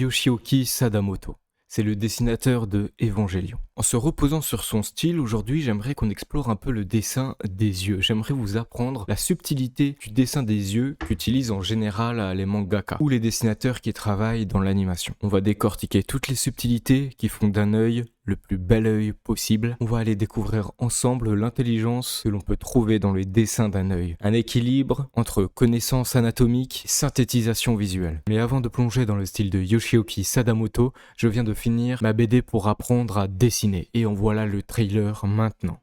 Yoshioki Sadamoto. C'est le dessinateur de Evangelion. En se reposant sur son style, aujourd'hui, j'aimerais qu'on explore un peu le dessin des yeux. J'aimerais vous apprendre la subtilité du dessin des yeux qu'utilisent en général les mangaka ou les dessinateurs qui travaillent dans l'animation. On va décortiquer toutes les subtilités qui font d'un œil le plus bel œil possible. On va aller découvrir ensemble l'intelligence que l'on peut trouver dans le dessin d'un œil. Un équilibre entre connaissance anatomique et synthétisation visuelle. Mais avant de plonger dans le style de Yoshioki Sadamoto, je viens de finir ma BD pour apprendre à dessiner. Et en voilà le trailer maintenant.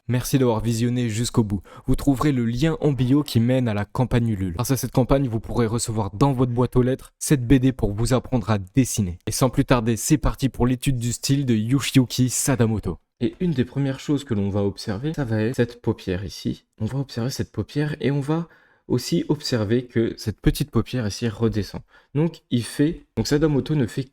Merci d'avoir visionné jusqu'au bout. Vous trouverez le lien en bio qui mène à la campagne Ulule. Grâce à cette campagne, vous pourrez recevoir dans votre boîte aux lettres cette BD pour vous apprendre à dessiner. Et sans plus tarder, c'est parti pour l'étude du style de Yoshioki Sadamoto. Et une des premières choses que l'on va observer, ça va être cette paupière ici. On va observer cette paupière et on va aussi observer que cette petite paupière ici redescend. Donc Sadamoto ne fait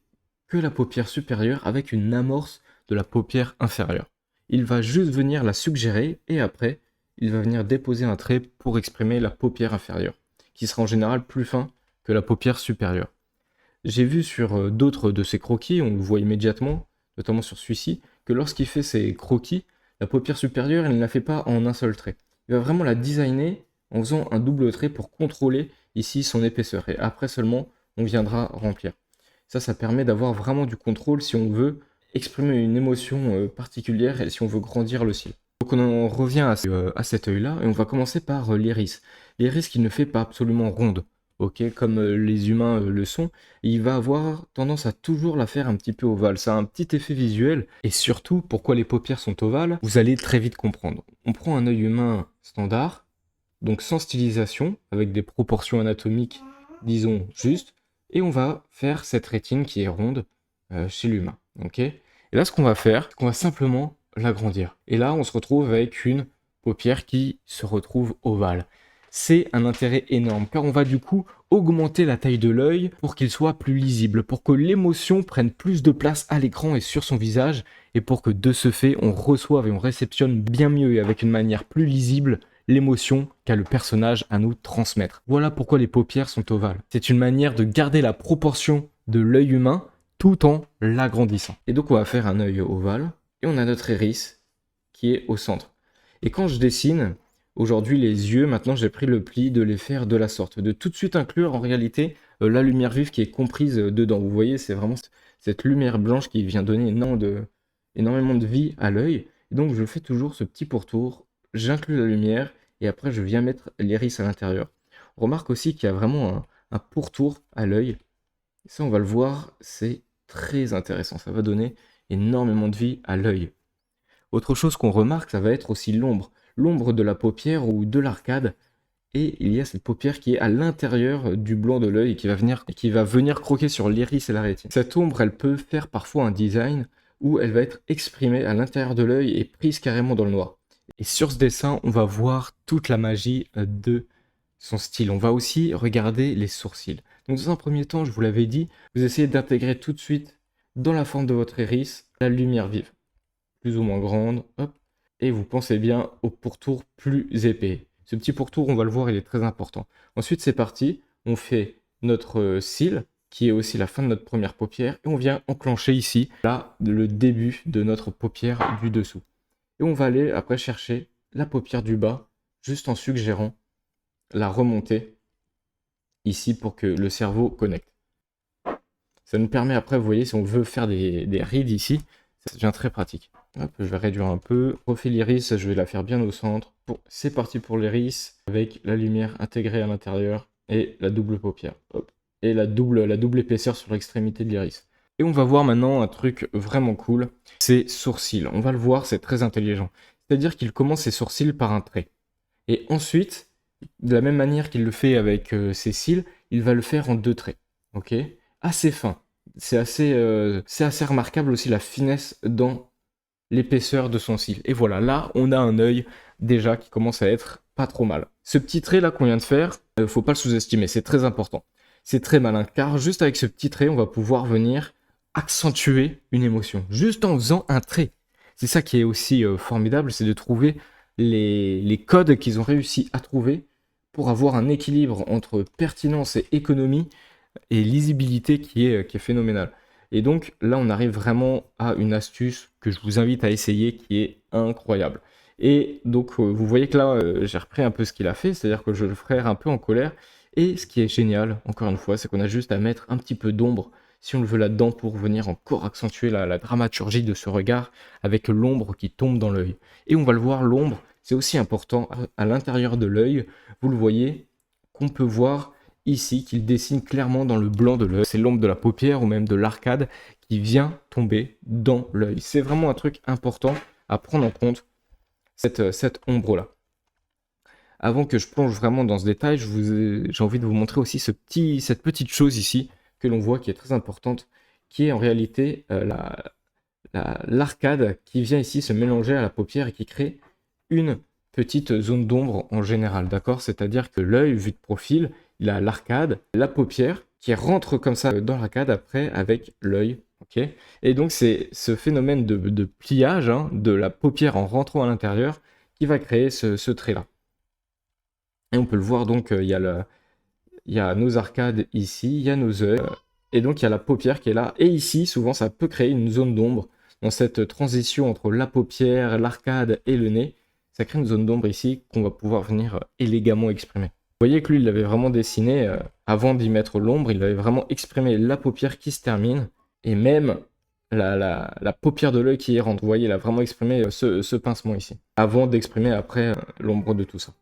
que la paupière supérieure avec une amorce de la paupière inférieure. Il va juste venir la suggérer et après, il va venir déposer un trait pour exprimer la paupière inférieure, qui sera en général plus fin que la paupière supérieure. J'ai vu sur d'autres de ses croquis, on le voit immédiatement, notamment sur celui-ci, que lorsqu'il fait ses croquis, la paupière supérieure, il ne la fait pas en un seul trait. Il va vraiment la designer en faisant un double trait pour contrôler ici son épaisseur. Et après seulement, on viendra remplir. Ça permet d'avoir vraiment du contrôle si on veut exprimer une émotion particulière et si on veut grandir le cil. Donc on en revient à cet œil-là et on va commencer par l'iris. L'iris qui ne fait pas absolument ronde, comme les humains le sont. Il va avoir tendance à toujours la faire un petit peu ovale. Ça a un petit effet visuel et surtout, pourquoi les paupières sont ovales, vous allez très vite comprendre. On prend un œil humain standard, donc sans stylisation, avec des proportions anatomiques, disons, justes, et on va faire cette rétine qui est ronde chez l'humain. Et là, ce qu'on va faire, c'est qu'on va simplement l'agrandir. Et là, on se retrouve avec une paupière qui se retrouve ovale. C'est un intérêt énorme, car on va du coup augmenter la taille de l'œil pour qu'il soit plus lisible, pour que l'émotion prenne plus de place à l'écran et sur son visage, et pour que de ce fait, on reçoive et on réceptionne bien mieux et avec une manière plus lisible l'émotion qu'a le personnage à nous transmettre. Voilà pourquoi les paupières sont ovales. C'est une manière de garder la proportion de l'œil humain, tout en l'agrandissant. Et donc on va faire un œil ovale, et on a notre iris qui est au centre. Et quand je dessine, aujourd'hui les yeux, maintenant j'ai pris le pli de les faire de la sorte, de tout de suite inclure en réalité la lumière vive qui est comprise dedans. Vous voyez, c'est vraiment cette lumière blanche qui vient donner énormément de vie à l'œil. Et donc je fais toujours ce petit pourtour, j'inclus la lumière, et après je viens mettre l'iris à l'intérieur. On remarque aussi qu'il y a vraiment un pourtour à l'œil. Ça on va le voir, c'est très intéressant, ça va donner énormément de vie à l'œil. Autre chose qu'on remarque, ça va être aussi l'ombre de la paupière ou de l'arcade, et il y a cette paupière qui est à l'intérieur du blanc de l'œil et qui va venir croquer sur l'iris et la rétine. Cette ombre, elle peut faire parfois un design où elle va être exprimée à l'intérieur de l'œil et prise carrément dans le noir. Et sur ce dessin, on va voir toute la magie de son style. On va aussi regarder les sourcils. Donc dans un premier temps, je vous l'avais dit, vous essayez d'intégrer tout de suite dans la forme de votre iris la lumière vive, plus ou moins grande, hop, et vous pensez bien au pourtour plus épais. Ce petit pourtour, on va le voir, il est très important. Ensuite, c'est parti, on fait notre cil, qui est aussi la fin de notre première paupière, et on vient enclencher ici, là, le début de notre paupière du dessous. Et on va aller après chercher la paupière du bas, juste en suggérant la remontée ici pour que le cerveau connecte. Ça nous permet après, vous voyez, si on veut faire des rides ici, ça devient très pratique. Hop, je vais réduire un peu. Profil iris, je vais la faire bien au centre. Bon, c'est parti pour l'iris avec la lumière intégrée à l'intérieur et la double paupière. Hop. Et la double épaisseur sur l'extrémité de l'iris. Et on va voir maintenant un truc vraiment cool, c'est sourcils. On va le voir, c'est très intelligent. C'est-à-dire qu'il commence ses sourcils par un trait. Et ensuite, de la même manière qu'il le fait avec ses cils, il va le faire en 2 traits. Ok? Assez fin. C'est assez remarquable aussi la finesse dans l'épaisseur de son cil. Et voilà, là, on a un œil déjà qui commence à être pas trop mal. Ce petit trait là qu'on vient de faire, faut pas le sous-estimer, c'est très important. C'est très malin, car juste avec ce petit trait, on va pouvoir venir accentuer une émotion, juste en faisant un trait. C'est ça qui est aussi formidable, c'est de trouver les codes qu'ils ont réussi à trouver pour avoir un équilibre entre pertinence et économie et lisibilité qui est phénoménal. Et donc là, on arrive vraiment à une astuce que je vous invite à essayer qui est incroyable. Et donc, vous voyez que là, j'ai repris un peu ce qu'il a fait, c'est-à-dire que je le ferai un peu en colère. Et ce qui est génial, encore une fois, c'est qu'on a juste à mettre un petit peu d'ombre, si on le veut là-dedans, pour venir encore accentuer la dramaturgie de ce regard avec l'ombre qui tombe dans l'œil. Et on va le voir, l'ombre, c'est aussi important à l'intérieur de l'œil. Vous le voyez, qu'on peut voir ici, qu'il dessine clairement dans le blanc de l'œil. C'est l'ombre de la paupière ou même de l'arcade qui vient tomber dans l'œil. C'est vraiment un truc important à prendre en compte, cette ombre-là. Avant que je plonge vraiment dans ce détail, j'ai envie de vous montrer aussi cette petite chose ici que l'on voit qui est très importante, qui est en réalité l'arcade qui vient ici se mélanger à la paupière et qui crée une petite zone d'ombre en général, d'accord? C'est-à-dire que l'œil vu de profil, il a l'arcade, la paupière qui rentre comme ça dans l'arcade après avec l'œil, ok? Et donc c'est ce phénomène de pliage hein, de la paupière en rentrant à l'intérieur qui va créer ce trait-là. Et on peut le voir donc, il y a nos arcades ici, il y a nos œils, et donc il y a la paupière qui est là. Et ici, souvent, ça peut créer une zone d'ombre dans cette transition entre la paupière, l'arcade et le nez. Ça crée une zone d'ombre ici qu'on va pouvoir venir élégamment exprimer. Vous voyez que lui, il l'avait vraiment dessiné, avant d'y mettre l'ombre, il avait vraiment exprimé la paupière qui se termine, et même la paupière de l'œil qui rentre. Vous voyez, il a vraiment exprimé ce pincement ici, avant d'exprimer après l'ombre de tout ça.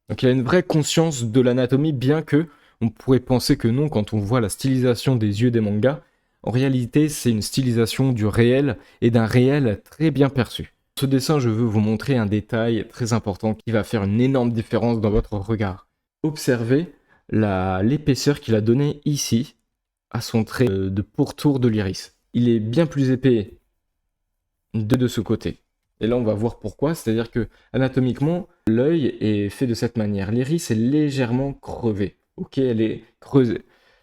Donc il a une vraie conscience de l'anatomie, bien que on pourrait penser que non quand on voit la stylisation des yeux des mangas. En réalité, c'est une stylisation du réel et d'un réel très bien perçu. Dans ce dessin, je veux vous montrer un détail très important qui va faire une énorme différence dans votre regard. Observez l'épaisseur qu'il a donnée ici à son trait de pourtour de l'iris. Il est bien plus épais de ce côté. Et là, on va voir pourquoi. C'est-à-dire que anatomiquement, l'œil est fait de cette manière. L'iris est légèrement crevé. Ok, elle est creusée.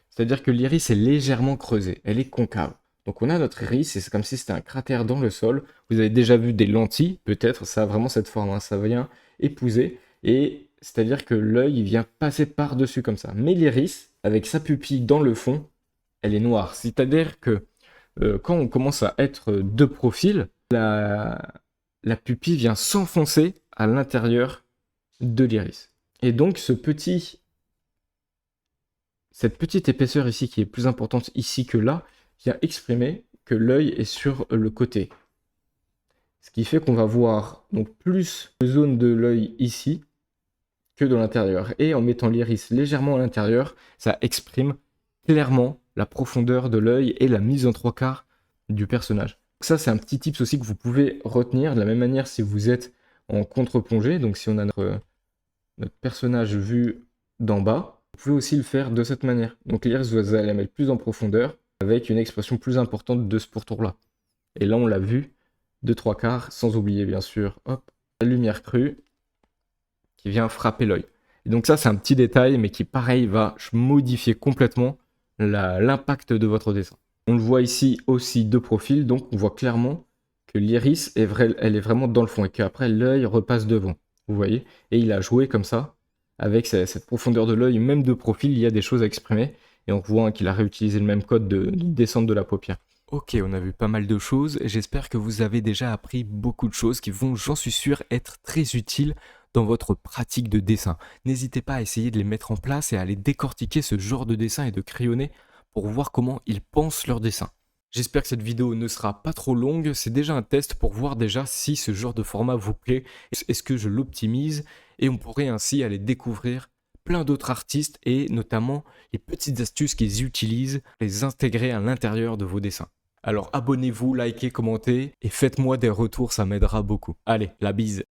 C'est-à-dire que l'iris est légèrement creusée. Elle est concave. Donc on a notre iris et c'est comme si c'était un cratère dans le sol. Vous avez déjà vu des lentilles, peut-être. Ça a vraiment cette forme. Hein. Ça vient épouser. Et c'est-à-dire que l'œil il vient passer par-dessus comme ça. Mais l'iris, avec sa pupille dans le fond, elle est noire. C'est-à-dire que quand on commence à être de profil, la pupille vient s'enfoncer à l'intérieur de l'iris. Et donc cette petite épaisseur ici qui est plus importante ici que là, vient exprimer que l'œil est sur le côté. Ce qui fait qu'on va voir donc plus de zone de l'œil ici que de l'intérieur. Et en mettant l'iris légèrement à l'intérieur, ça exprime clairement la profondeur de l'œil et la mise en 3/4 du personnage. Ça, c'est un petit tips aussi que vous pouvez retenir. De la même manière, si vous êtes en contre-plongée, donc si on a notre personnage vu d'en bas, vous pouvez aussi le faire de cette manière. Donc l'iris, vous allez la mettre plus en profondeur avec une expression plus importante de ce pourtour-là. Et là, on l'a vu de 3/4, sans oublier bien sûr, hop, la lumière crue qui vient frapper l'œil. Et donc ça, c'est un petit détail, mais qui, pareil, va modifier complètement l'impact de votre dessin. On le voit ici aussi de profil, donc on voit clairement que l'iris, elle est vraiment dans le fond et qu'après l'œil repasse devant, vous voyez. Et il a joué comme ça, avec cette profondeur de l'œil, même de profil, il y a des choses à exprimer. Et on voit qu'il a réutilisé le même code de descente de la paupière. Ok, on a vu pas mal de choses, j'espère que vous avez déjà appris beaucoup de choses qui vont, j'en suis sûr, être très utiles dans votre pratique de dessin. N'hésitez pas à essayer de les mettre en place et à aller décortiquer ce genre de dessin et de crayonner pour voir comment ils pensent leur dessin. J'espère que cette vidéo ne sera pas trop longue, c'est déjà un test pour voir déjà si ce genre de format vous plaît, est-ce que je l'optimise, et on pourrait ainsi aller découvrir plein d'autres artistes et notamment les petites astuces qu'ils utilisent, les intégrer à l'intérieur de vos dessins. Alors abonnez-vous, likez, commentez et faites-moi des retours, ça m'aidera beaucoup. Allez, la bise!